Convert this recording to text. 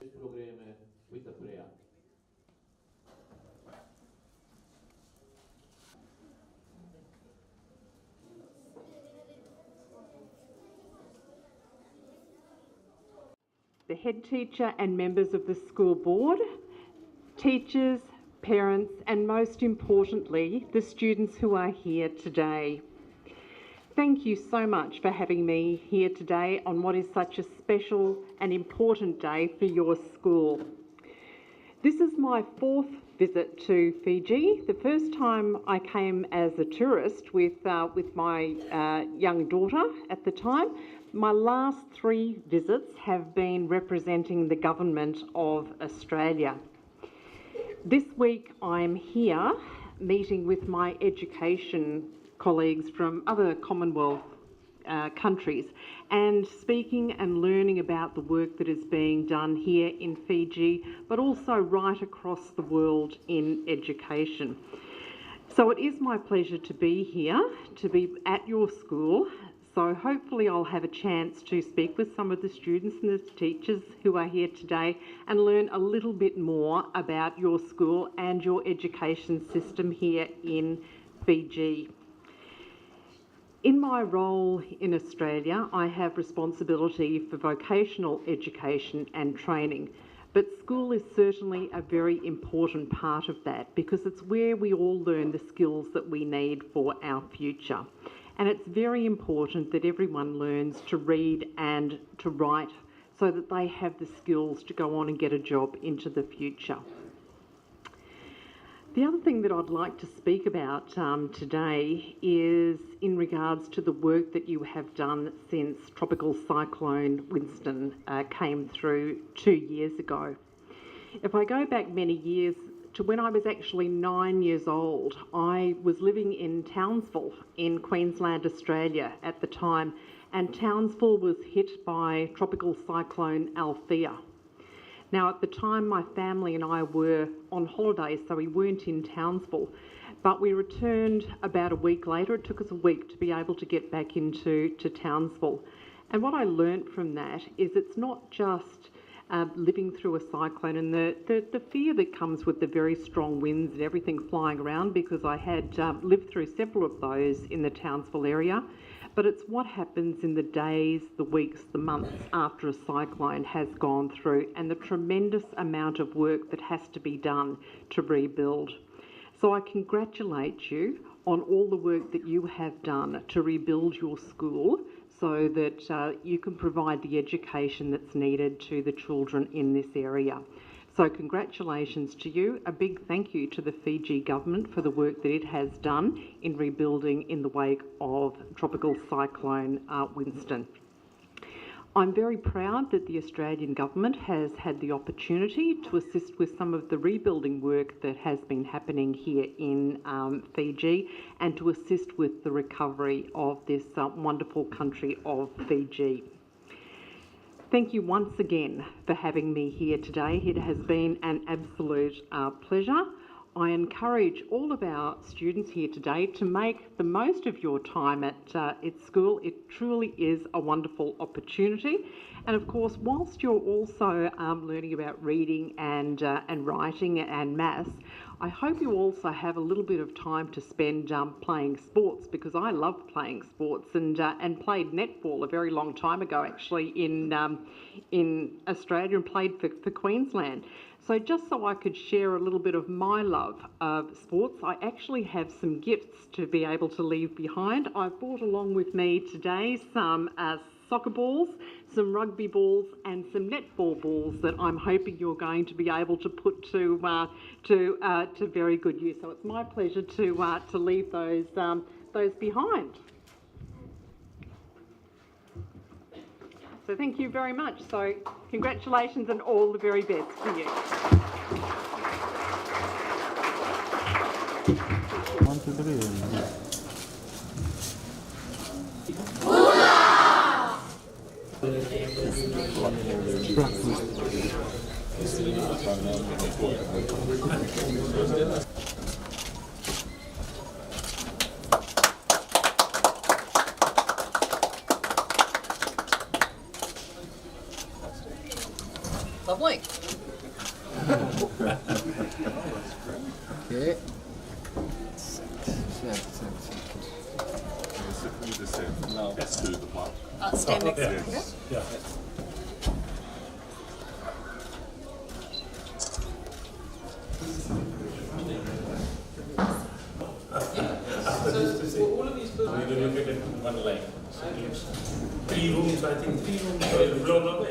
program with a prayer. The head teacher and members of the school board, teachers, parents, and most importantly, the students who are here today. Thank you so much for having me here today on what is such a special and important day for your school. This is my fourth visit to Fiji. The first time I came as a tourist with my young daughter at the time. My last three visits have been representing the Government of Australia. This week I'm here meeting with my education colleagues from other Commonwealth countries and speaking and learning about the work that is being done here in Fiji, but also right across the world in education. So it is my pleasure to be here, to be at your school. So hopefully I'll have a chance to speak with some of the students and the teachers who are here today and learn a little bit more about your school and your education system here in Fiji. In my role in Australia, I have responsibility for vocational education and training, but school is certainly a very important part of that because it's where we all learn the skills that we need for our future. And it's very important that everyone learns to read and to write so that they have the skills to go on and get a job into the future. The other thing that I'd like to speak about today is in regards to the work that you have done since Tropical Cyclone Winston came through 2 years ago. If I go back many years to when I was actually 9 years old, I was living in Townsville in Queensland, Australia at the time, and Townsville was hit by Tropical Cyclone Althea. Now, at the time, my family and I were on holiday, so we weren't in Townsville, but we returned about a week later. It took us a week to be able to get back into Townsville. And what I learnt from that is it's not just living through a cyclone and the fear that comes with the very strong winds and everything flying around, because I had lived through several of those in the Townsville area. But it's what happens in the days, the weeks, the months after a cyclone has gone through and the tremendous amount of work that has to be done to rebuild. So I congratulate you on all the work that you have done to rebuild your school so that you can provide the education that's needed to the children in this area. So congratulations to you. A big thank you to the Fiji government for the work that it has done in rebuilding in the wake of Tropical Cyclone Winston. I'm very proud that the Australian government has had the opportunity to assist with some of the rebuilding work that has been happening here in Fiji and to assist with the recovery of this wonderful country of Fiji. Thank you once again for having me here today. It has been an absolute pleasure. I encourage all of our students here today to make the most of your time at school. It truly is a wonderful opportunity. And of course, whilst you're also learning about reading and writing and maths, I hope you also have a little bit of time to spend playing sports, because I love playing sports and played netball a very long time ago actually in Australia and played for Queensland. So just so I could share a little bit of my love of sports, I actually have some gifts to be able to leave behind. I've brought along with me today some soccer balls, some rugby balls and some netball balls that I'm hoping you're going to be able to put to very good use. So it's my pleasure to leave those behind. So thank you very much. So congratulations and all the very best to you. One, two, three. Lovely. Okay. No. That's to the block. Stand next to it. Okay. Yeah. All of these buildings. We will look at it one line. 3 rooms, I think 3 rooms, floor level.